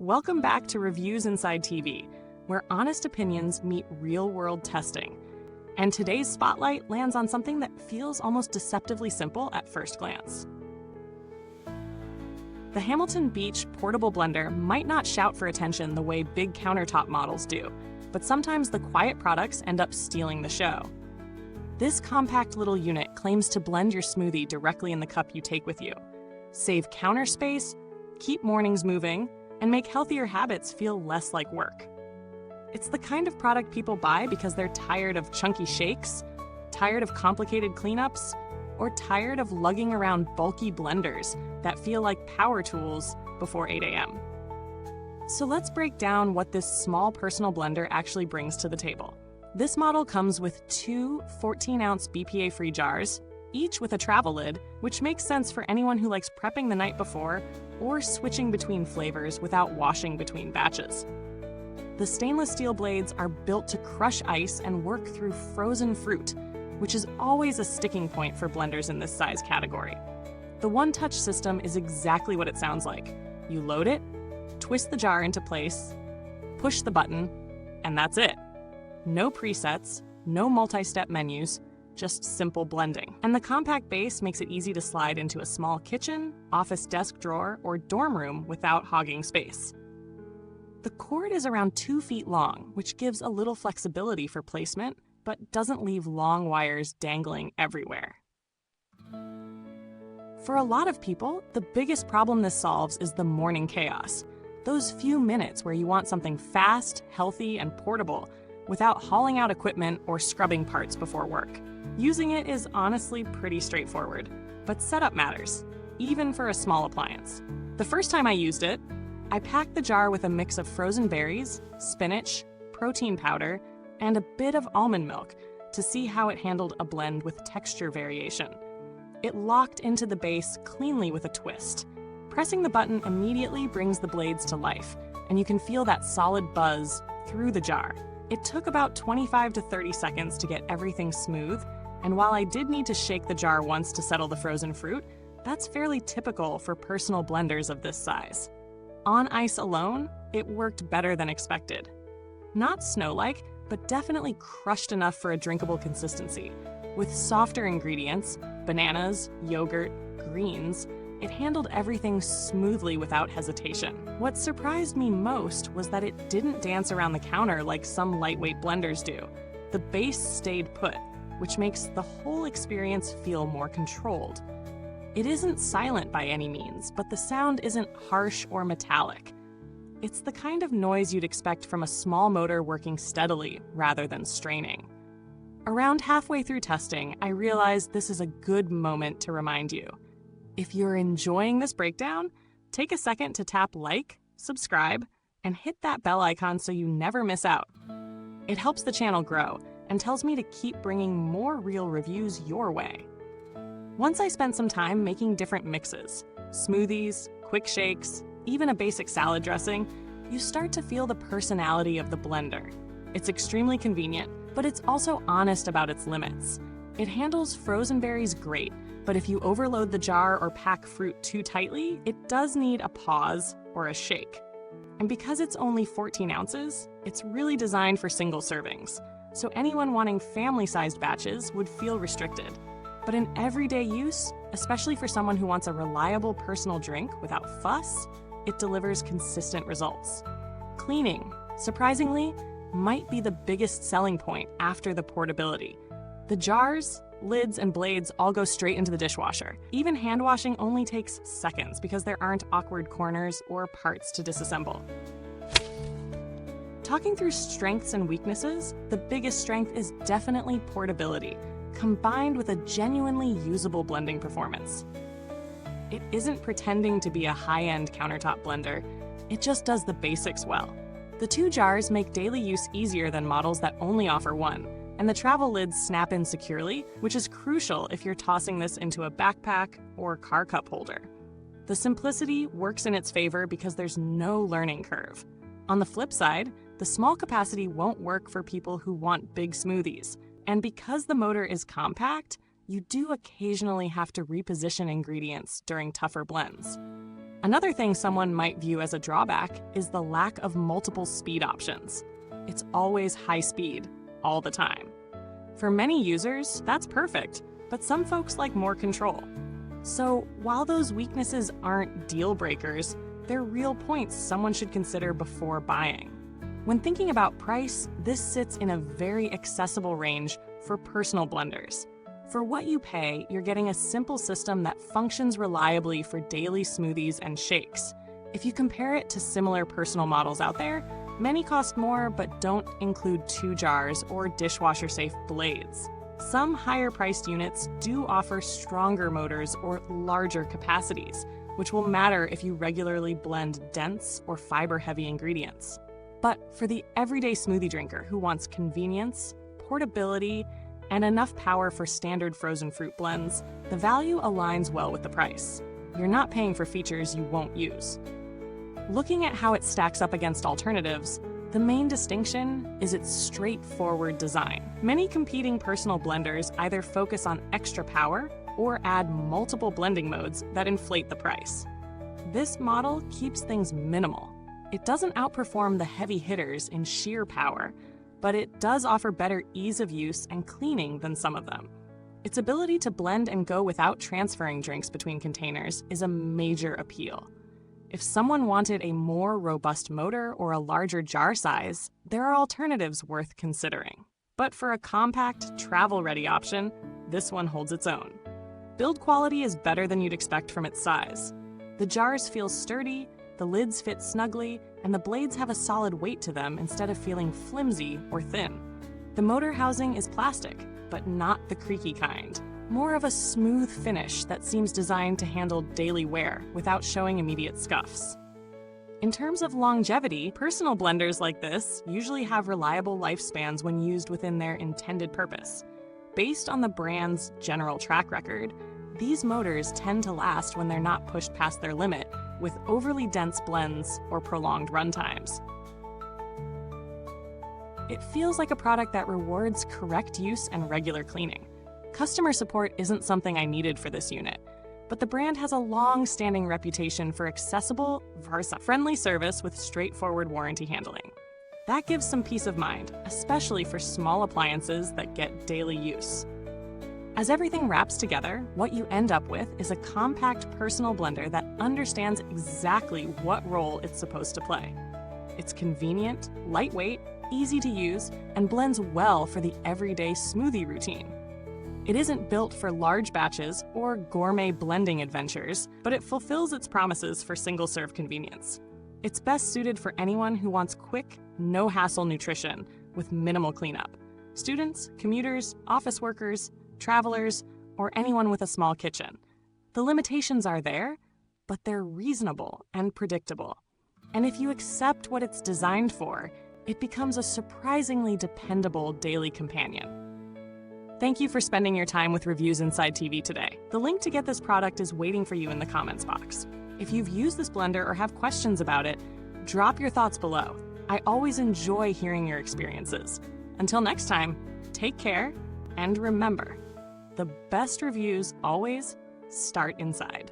Welcome back to Reviewsinsidetv, where honest opinions meet real-world testing. And today's spotlight lands on something that feels almost deceptively simple at first glance. The Hamilton Beach portable blender might not shout for attention the way big countertop models do, but sometimes the quiet products end up stealing the show. This compact little unit claims to blend your smoothie directly in the cup you take with you, save counter space, keep mornings moving, and make healthier habits feel less like work. It's the kind of product people buy because they're tired of chunky shakes, tired of complicated cleanups, or tired of lugging around bulky blenders that feel like power tools before 8 a.m. So let's break down what this small personal blender actually brings to the table. This model comes with two 14-ounce BPA-free jars, each with a travel lid, which makes sense for anyone who likes prepping the night before or switching between flavors without washing between batches. The stainless steel blades are built to crush ice and work through frozen fruit, which is always a sticking point for blenders in this size category. The one-touch system is exactly what it sounds like. You load it, twist the jar into place, push the button, and that's it. No presets, no multi-step menus, just simple blending. And the compact base makes it easy to slide into a small kitchen, office desk drawer, or dorm room without hogging space. The cord is around 2 feet long, which gives a little flexibility for placement, but doesn't leave long wires dangling everywhere. For a lot of people, the biggest problem this solves is the morning chaos. Those few minutes where you want something fast, healthy, and portable without hauling out equipment or scrubbing parts before work. Using it is honestly pretty straightforward, but setup matters, even for a small appliance. The first time I used it, I packed the jar with a mix of frozen berries, spinach, protein powder, and a bit of almond milk to see how it handled a blend with texture variation. It locked into the base cleanly with a twist. Pressing the button immediately brings the blades to life, and you can feel that solid buzz through the jar. It took about 25 to 30 seconds to get everything smooth, and while I did need to shake the jar once to settle the frozen fruit, that's fairly typical for personal blenders of this size. On ice alone, it worked better than expected. Not snow-like, but definitely crushed enough for a drinkable consistency. With softer ingredients, bananas, yogurt, greens, it handled everything smoothly without hesitation. What surprised me most was that it didn't dance around the counter like some lightweight blenders do. The base stayed put, which makes the whole experience feel more controlled. It isn't silent by any means, but the sound isn't harsh or metallic. It's the kind of noise you'd expect from a small motor working steadily rather than straining. Around halfway through testing, I realized this is a good moment to remind you. If you're enjoying this breakdown, take a second to tap like, subscribe, and hit that bell icon so you never miss out. It helps the channel grow and tells me to keep bringing more real reviews your way. Once I spent some time making different mixes, smoothies, quick shakes, even a basic salad dressing, you start to feel the personality of the blender. It's extremely convenient, but it's also honest about its limits. It handles frozen berries great, but if you overload the jar or pack fruit too tightly, it does need a pause or a shake. And because it's only 14 ounces, it's really designed for single servings, so anyone wanting family-sized batches would feel restricted. But in everyday use, especially for someone who wants a reliable personal drink without fuss, it delivers consistent results. Cleaning, surprisingly, might be the biggest selling point after the portability. The jars, lids, and blades all go straight into the dishwasher. Even hand washing only takes seconds because there aren't awkward corners or parts to disassemble. Talking through strengths and weaknesses, the biggest strength is definitely portability, combined with a genuinely usable blending performance. It isn't pretending to be a high-end countertop blender, it just does the basics well. The two jars make daily use easier than models that only offer one, and the travel lids snap in securely, which is crucial if you're tossing this into a backpack or car cup holder. The simplicity works in its favor because there's no learning curve. On the flip side, the small capacity won't work for people who want big smoothies. And because the motor is compact, you do occasionally have to reposition ingredients during tougher blends. Another thing someone might view as a drawback is the lack of multiple speed options. It's always high speed, all the time. For many users, that's perfect, but some folks like more control. So while those weaknesses aren't deal breakers, they're real points someone should consider before buying. When thinking about price, this sits in a very accessible range for personal blenders. For what you pay, you're getting a simple system that functions reliably for daily smoothies and shakes. If you compare it to similar personal models out there, many cost more but don't include 2 jars or dishwasher-safe blades. Some higher-priced units do offer stronger motors or larger capacities, which will matter if you regularly blend dense or fiber-heavy ingredients. But for the everyday smoothie drinker who wants convenience, portability, and enough power for standard frozen fruit blends, the value aligns well with the price. You're not paying for features you won't use. Looking at how it stacks up against alternatives, the main distinction is its straightforward design. Many competing personal blenders either focus on extra power or add multiple blending modes that inflate the price. This model keeps things minimal. It doesn't outperform the heavy hitters in sheer power, but it does offer better ease of use and cleaning than some of them. Its ability to blend and go without transferring drinks between containers is a major appeal. If someone wanted a more robust motor or a larger jar size, there are alternatives worth considering. But for a compact, travel-ready option, this one holds its own. Build quality is better than you'd expect from its size. The jars feel sturdy, the lids fit snugly, and the blades have a solid weight to them instead of feeling flimsy or thin. The motor housing is plastic, but not the creaky kind. More of a smooth finish that seems designed to handle daily wear without showing immediate scuffs. In terms of longevity, personal blenders like this usually have reliable lifespans when used within their intended purpose. Based on the brand's general track record, these motors tend to last when they're not pushed past their limit with overly dense blends or prolonged runtimes. It feels like a product that rewards correct use and regular cleaning. Customer support isn't something I needed for this unit, but the brand has a long-standing reputation for accessible, friendly service with straightforward warranty handling. That gives some peace of mind, especially for small appliances that get daily use. As everything wraps together, what you end up with is a compact personal blender that understands exactly what role it's supposed to play. It's convenient, lightweight, easy to use, and blends well for the everyday smoothie routine. It isn't built for large batches or gourmet blending adventures, but it fulfills its promises for single-serve convenience. It's best suited for anyone who wants quick, no-hassle nutrition with minimal cleanup. Students, commuters, office workers, travelers, or anyone with a small kitchen. The limitations are there, but they're reasonable and predictable. And if you accept what it's designed for, it becomes a surprisingly dependable daily companion. Thank you for spending your time with Reviews Inside TV today. The link to get this product is waiting for you in the comments box. If you've used this blender or have questions about it, drop your thoughts below. I always enjoy hearing your experiences. Until next time, take care, and remember, the best reviews always start inside.